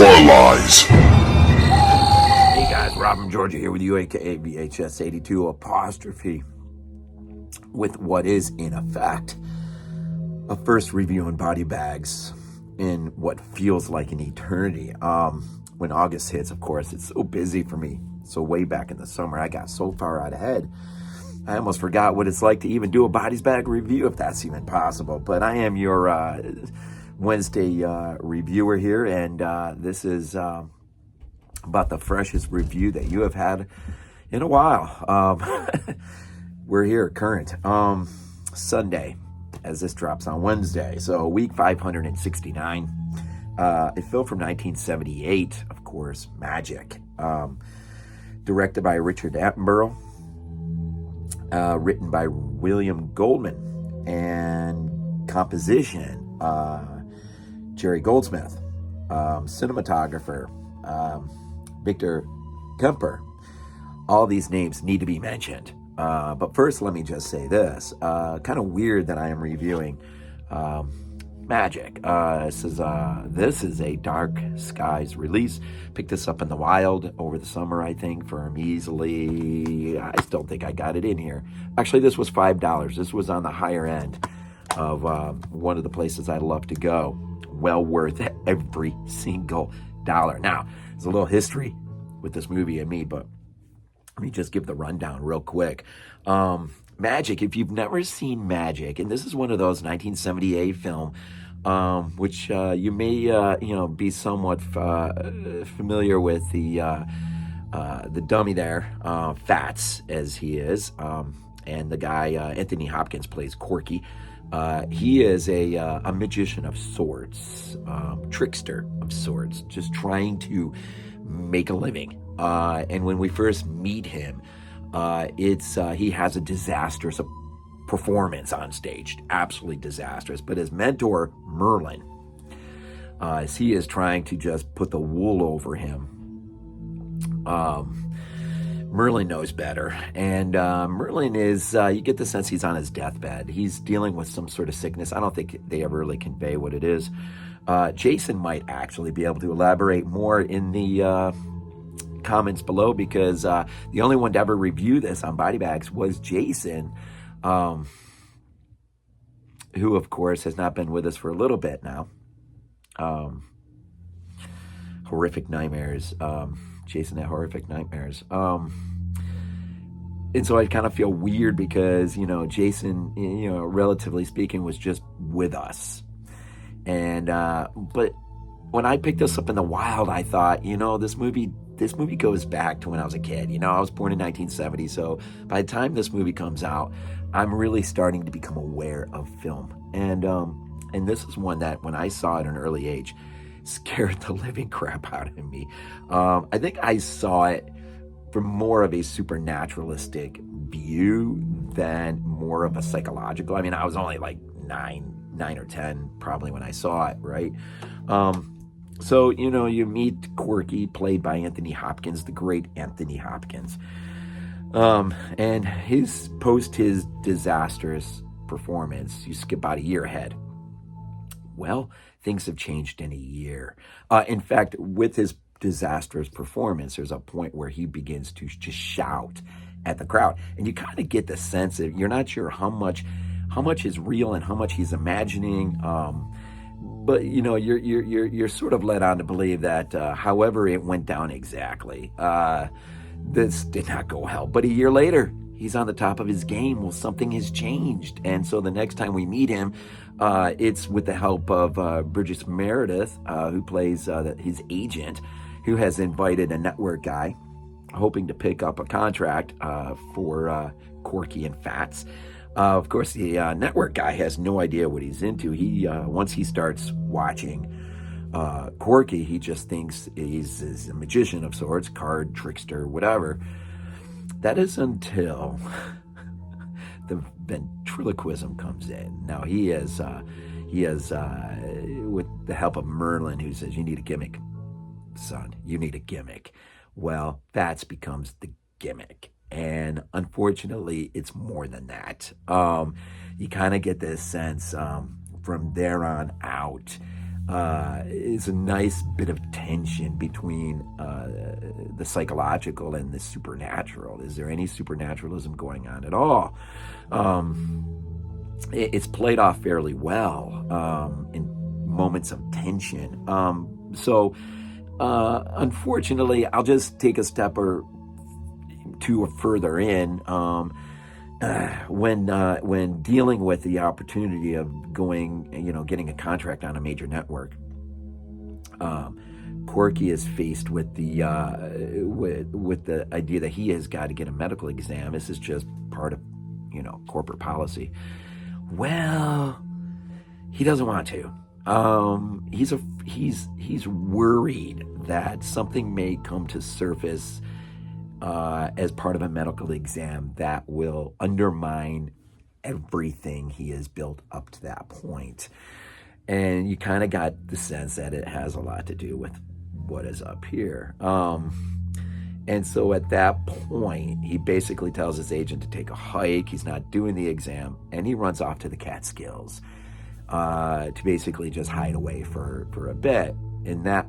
Horror Lies. Hey guys, Rob from Georgia here with you, aka VHS82 apostrophe, with what is in effect a first review on body bags in what feels like an eternity. When August hits, of course, it's so busy for me. So way back in the summer, I got so far out ahead, I almost forgot what it's like to even do a bodies bag review, if that's even possible. But I am your Wednesday reviewer here, and this is about the freshest review that you have had in a while. We're here current Sunday, as this drops on Wednesday, so week 569. A film from 1978, of course, Magic, directed by Richard Attenborough, written by William Goldman, and composition Jerry Goldsmith, cinematographer Victor Kemper. All these names need to be mentioned. But first, let me just say this. Kind of weird that I am reviewing Magic. This is a Dark Skies release. Picked this up in the wild over the summer, I think, for easily, I still think I got it in here. Actually, this was $5. This was on the higher end of one of the places I love to go. Well worth every single dollar. Now, there's a little history with this movie and me, but let me just give the rundown real quick. Magic, if you've never seen Magic, and this is one of those 1978 film, which you may be somewhat familiar with the dummy there, Tats as he is, and the guy Anthony Hopkins plays Corky. He is a magician of sorts, trickster of sorts, just trying to make a living. And when we first meet him, he has a disastrous performance on stage, absolutely disastrous. But his mentor, Merlin, as he is trying to just put the wool over him, Merlin knows better. And Merlin is, you get the sense he's on his deathbed. He's dealing with some sort of sickness. I don't think they ever really convey what it is. Jason might actually be able to elaborate more in the comments below, because the only one to ever review this on body bags was Jason, who of course has not been with us for a little bit now. Horrific Nightmares, Jason at Horrific Nightmares. And so I kind of feel weird because, Jason, relatively speaking, was just with us. And but when I picked this up in the wild, I thought, this movie goes back to when I was a kid. I was born in 1970, so by the time this movie comes out, I'm really starting to become aware of film. And this is one that, when I saw it at an early age, scared the living crap out of me. I think I saw it from more of a supernaturalistic view than more of a psychological. I mean, I was only like 9 or 10 probably when I saw it, right? So, you meet Corky, played by Anthony Hopkins, the great Anthony Hopkins. And his disastrous performance, you skip about a year ahead. Well, things have changed in a year. In fact, with his disastrous performance, there's a point where he begins to just shout at the crowd. And you kind of get the sense that you're not sure how much is real and how much he's imagining. But you're sort of led on to believe that however it went down exactly, this did not go well. But a year later, he's on the top of his game. Well, something has changed. And so the next time we meet him, it's with the help of Burgess Meredith, who plays his agent, who has invited a network guy hoping to pick up a contract for Corky and Fats. Of course, the network guy has no idea what he's into. He once he starts watching Corky, he just thinks he's a magician of sorts, card trickster, whatever. That is until the ventriloquism comes in. Now he is with the help of Merlin, who says, "You need a gimmick, son. You need a gimmick." Well, Fats becomes the gimmick. And unfortunately, it's more than that. You kind of get this sense from there on out is a nice bit of tension between the psychological and the supernatural. Is there any supernaturalism going on at all? It's played off fairly well in moments of tension. So unfortunately, I'll just take a step or two further in. When dealing with the opportunity of getting a contract on a major network, Corky is faced with the idea that he has got to get a medical exam. This is just part of corporate policy. Well, he doesn't want to. He's worried that something may come to surface as part of a medical exam that will undermine everything he has built up to that point. And you kind of got the sense that it has a lot to do with what is up here. And so at that point, he basically tells his agent to take a hike. He's not doing the exam, and he runs off to the Catskills to basically just hide away for a bit. In that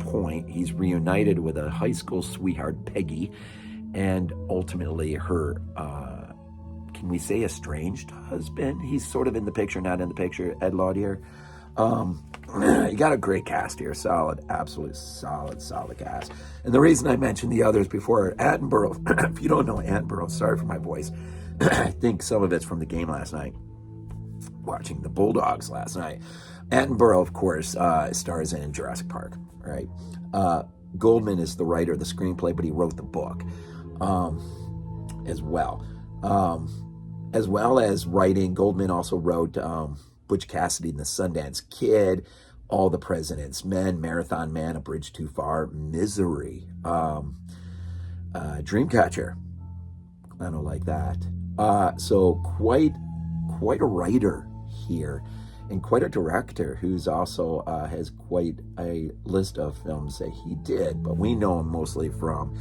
point, he's reunited with a high school sweetheart, Peggy, and ultimately her, can we say estranged husband? He's sort of in the picture, not in the picture, Ed Lauter. You got a great cast here, absolute solid cast. And the reason I mentioned the others before, Attenborough, if you don't know Attenborough, sorry for my voice, I think some of it's from the game last night, watching the Bulldogs last night. Attenborough, of course, stars in Jurassic Park, right? Goldman is the writer of the screenplay, but he wrote the book as well. As well as writing, Goldman also wrote Butch Cassidy and the Sundance Kid, All the President's Men, Marathon Man, A Bridge Too Far, Misery, Dreamcatcher. I don't like that. So quite a writer here, and quite a director who's also has quite a list of films that he did, but we know him mostly from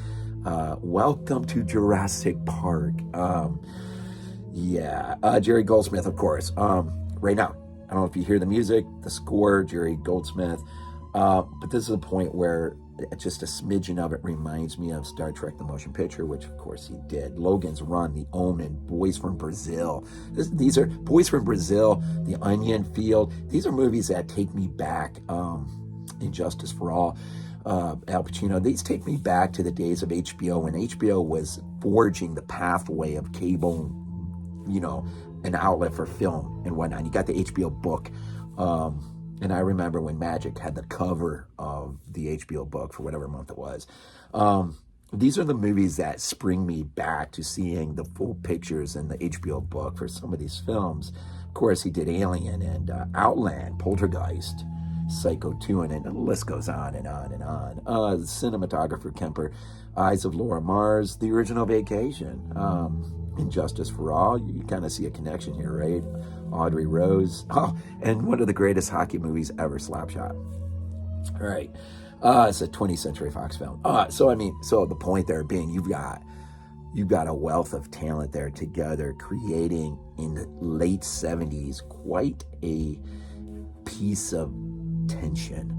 Welcome to Jurassic Park. Jerry Goldsmith, of course. Right now, I don't know if you hear the music, the score, Jerry Goldsmith, but this is a point where just a smidgen of it reminds me of Star Trek: The Motion Picture, which of course he did. Logan's Run, The Omen, Boys from Brazil. These are Boys from Brazil, The Onion Field. These are movies that take me back. Injustice for All, Al Pacino. These take me back to the days of HBO, when HBO was forging the pathway of cable, an outlet for film and whatnot. You got the HBO book. And I remember when Magic had the cover of the HBO book for whatever month it was. These are the movies that spring me back to seeing the full pictures in the HBO book for some of these films. Of course, he did Alien and Outland, Poltergeist, Psycho 2, and the list goes on and on and on. The cinematographer Kemper, Eyes of Laura Mars, The Original Vacation, Injustice for All. You kind of see a connection here, right? Audrey Rose. Oh, and one of the greatest hockey movies ever, Slapshot. All right. It's a 20th Century Fox film. So the point there being, you've got a wealth of talent there together, creating in the late 70s quite a piece of tension,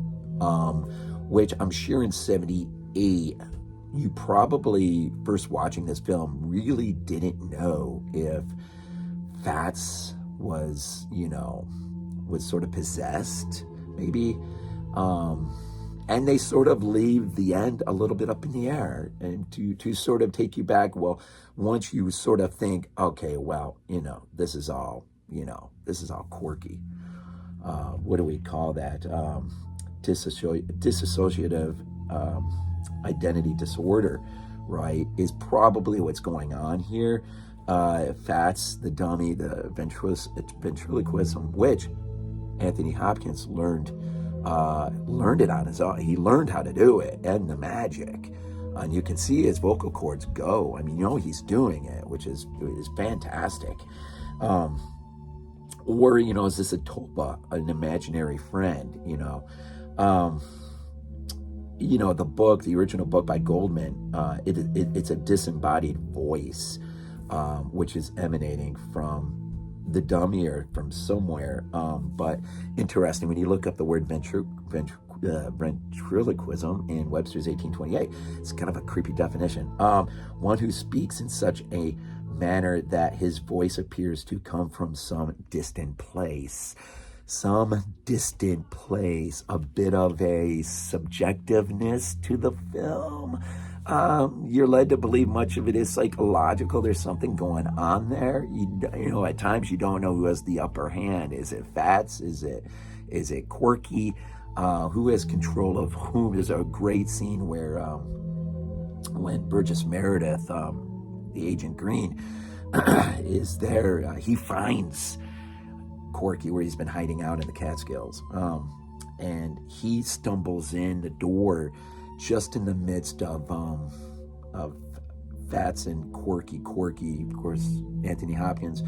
which I'm sure in 78, you probably, first watching this film, really didn't know if Tats was sort of possessed, maybe. And they sort of leave the end a little bit up in the air, and to sort of take you back. Well, once you sort of think, okay, well, this is all Corky. What do we call that? Dissociative identity disorder, right, is probably what's going on here. Fats, the dummy, the ventriloquism, which Anthony Hopkins learned it on his own. He learned how to do it, and the magic. And you can see his vocal cords go. I mean, he's doing it, which is fantastic. Or, is this a tulpa, an imaginary friend, the book, the original book by Goldman, it's a disembodied voice, which is emanating from the dummy or from somewhere. But interesting, when you look up the word ventriloquism in Webster's 1828, it's kind of a creepy definition. One who speaks in such a manner that his voice appears to come from some distant place. Some distant place, a bit of a subjectiveness to the film. You're led to believe much of it is psychological. There's something going on there. You know, at times you don't know who has the upper hand. Is it Tats? Is it Corky? Who has control of whom? There's a great scene where when Burgess Meredith, the Agent Green, is there, he finds Corky where he's been hiding out in the Catskills, and he stumbles in the door just in the midst of Tats and Corky, of course, Anthony Hopkins,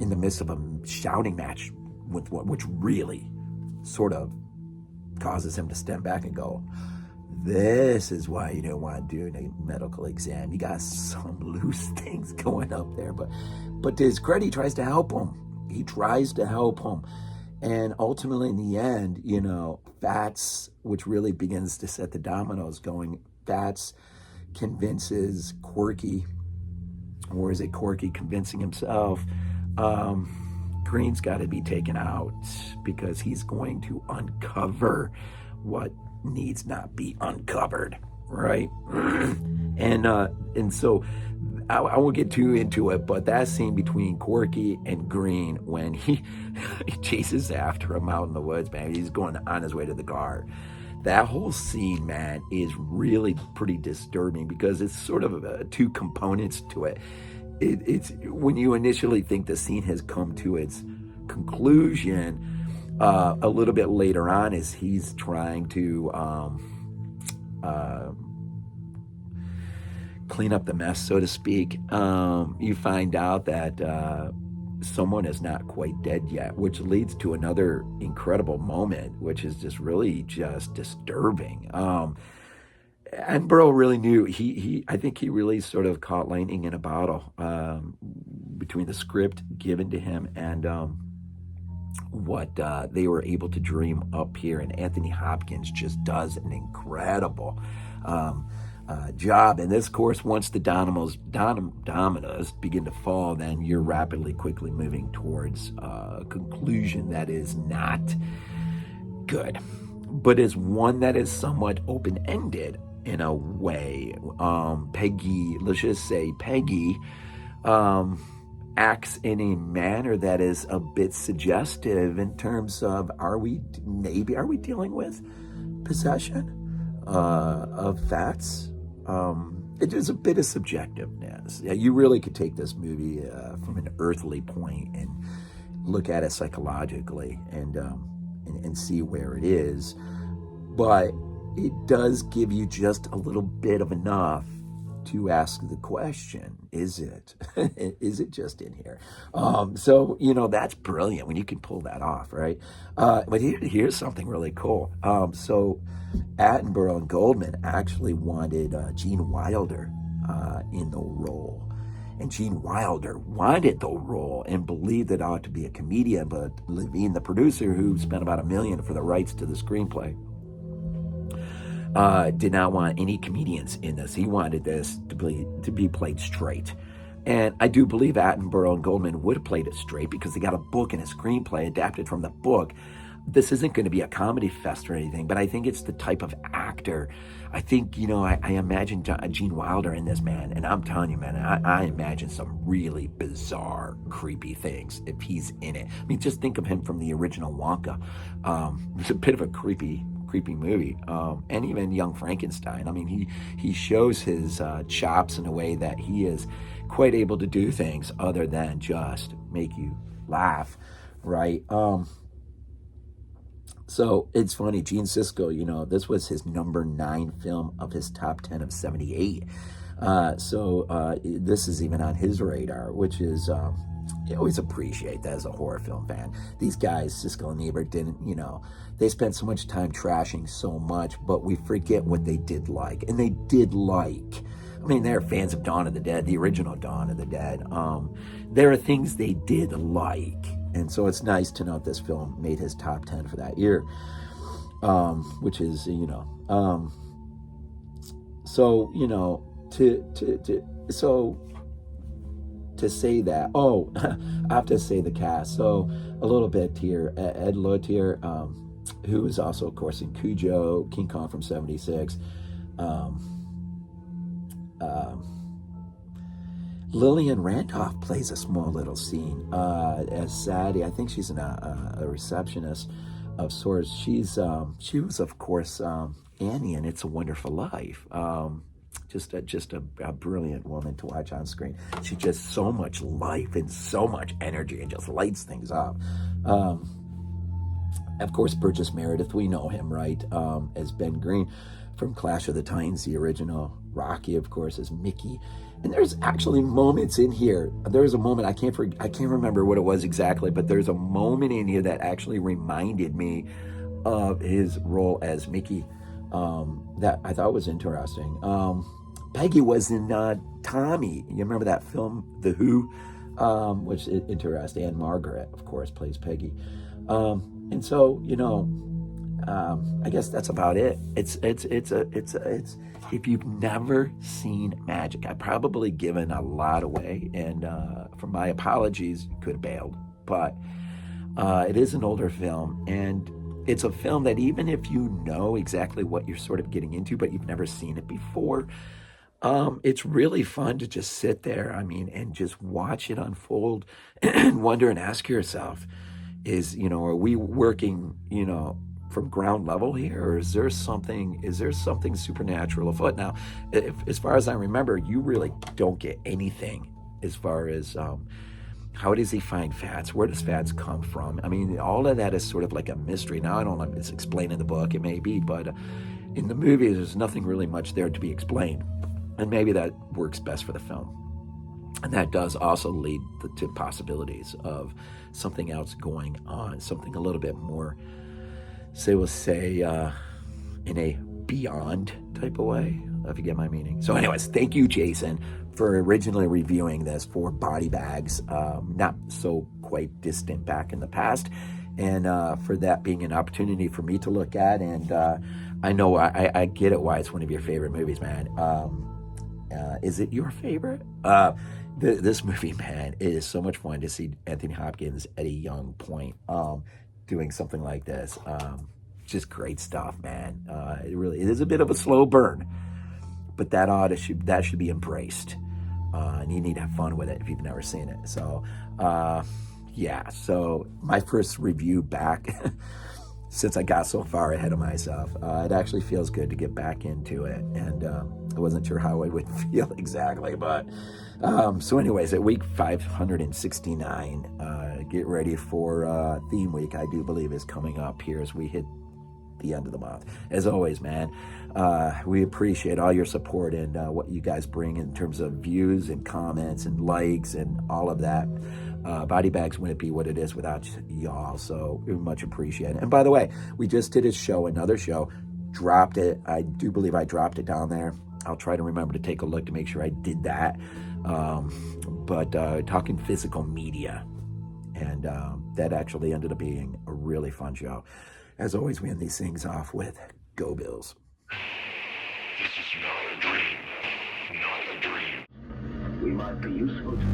in the midst of a shouting match which really sort of causes him to step back and go, this is why you don't want to do a medical exam. You got some loose things going up there. But to his credit, he tries to help him. And ultimately, in the end, you know, Tats, which really begins to set the dominoes going, Tats convinces Corky, or is it Corky convincing himself, Green's got to be taken out because he's going to uncover what needs not be uncovered, right? and so I won't get too into it, but that scene between Corky and Green when he chases after him out in the woods, man, he's going on his way to the car. That whole scene, man, is really pretty disturbing because it's sort of two components to it. It's when you initially think the scene has come to its conclusion, a little bit later on as he's trying to clean up the mess, so to speak, you find out that someone is not quite dead yet, which leads to another incredible moment, which is just really just disturbing. Attenborough really knew. I think he really sort of caught lightning in a bottle between the script given to him and what they were able to dream up here. And Anthony Hopkins just does an incredible job. And this, of course, once the dominoes begin to fall, then you're quickly moving towards a conclusion that is not good, but is one that is somewhat open-ended in a way. Let's just say Peggy acts in a manner that is a bit suggestive in terms of are we dealing with possession of Tats? It is a bit of subjectiveness. Yeah, you really could take this movie from an earthly point and look at it psychologically and see where it is, but it does give you just a little bit of enough to ask the question, is it just in here? So, you know, that's brilliant when you can pull that off, right? But here's something really cool. So Attenborough and Goldman actually wanted Gene Wilder in the role. And Gene Wilder wanted the role and believed it ought to be a comedian, but Levine, the producer, who spent about $1 million for the rights to the screenplay, did not want any comedians in this. He wanted this to be played straight. And I do believe Attenborough and Goldman would have played it straight because they got a book and a screenplay adapted from the book. This isn't going to be a comedy fest or anything, but I think it's the type of actor. I think, you know, I imagine Gene Wilder in this, man, and I'm telling you, man, I imagine some really bizarre, creepy things if he's in it. I mean, just think of him from the original Wonka. It's a bit of a creepy movie, and even Young Frankenstein. I mean, he shows his chops in a way that he is quite able to do things other than just make you laugh, right? So it's funny, Gene Siskel, you know, this was his number 9 film of his top 10 of 78. So this is even on his radar, which is, you always appreciate that as a horror film fan. These guys, Siskel and Ebert, didn't, you know, they spent so much time trashing so much, but we forget what they did like. And they did like I mean, they're fans of Dawn of the Dead, the original Dawn of the Dead. There are things they did like, and so it's nice to note this film made his top 10 for that year, which is, so, to say that, I have to say the cast. So a little bit here, Ed Lauter, who is also, of course, in Cujo, King Kong from '76. Lillian Randolph plays a small little scene as Sadie. I think she's a receptionist of sorts. She was, of course, Annie in It's a Wonderful Life. Just a brilliant woman to watch on screen. She's just so much life and so much energy and just lights things up. Of course, Burgess Meredith, we know him, right, as Ben Green from Clash of the Titans, the original. Rocky, of course, as Mickey. And there's actually moments in here. There's a moment, I can't remember what it was exactly, but there's a moment in here that actually reminded me of his role as Mickey that I thought was interesting. Peggy was in Tommy. You remember that film, The Who? Which is interesting. Ann-Margret, of course, plays Peggy. And so, I guess that's about it. It's if you've never seen Magic, I've probably given a lot away, and for my apologies, you could have bailed. But it is an older film, and it's a film that even if you know exactly what you're sort of getting into, but you've never seen it before, it's really fun to just sit there, and just watch it unfold and wonder and ask yourself, are we working, from ground level here, or is there something supernatural afoot? Now, as far as I remember, you really don't get anything as far as how does he find fats? Where does fats come from? All of that is sort of like a mystery. Now, I don't know if it's explained in the book, it may be, but in the movie, there's nothing really much there to be explained. And maybe that works best for the film. And that does also lead to possibilities of something else going on, something a little bit more, we'll say, in a beyond type of way, if you get my meaning. So anyways, thank you, Jason, for originally reviewing this for Body Bags, not so quite distant back in the past, and for that being an opportunity for me to look at. And I know I get it why it's one of your favorite movies, man. Is it your favorite? This movie, man, it is so much fun to see Anthony Hopkins at a young point doing something like this. Just great stuff, man. It is a bit of a slow burn, but that should be embraced. And you need to have fun with it if you've never seen it. So, so my first review back, since I got so far ahead of myself, it actually feels good to get back into it. And I wasn't sure how I would feel exactly, but so anyways, at week 569, get ready for theme week. I do believe is coming up here as we hit the end of the month. As always, man, we appreciate all your support and what you guys bring in terms of views and comments and likes and all of that. Body Bags wouldn't be what it is without y'all, so we much appreciate it. And by the way, we just did another show, dropped it. I do believe I dropped it down there. I'll try to remember to take a look to make sure I did that. But talking physical media, and that actually ended up being a really fun show. As always, we end these things off with Go Bills. This is not a dream. Not a dream. We might be useful to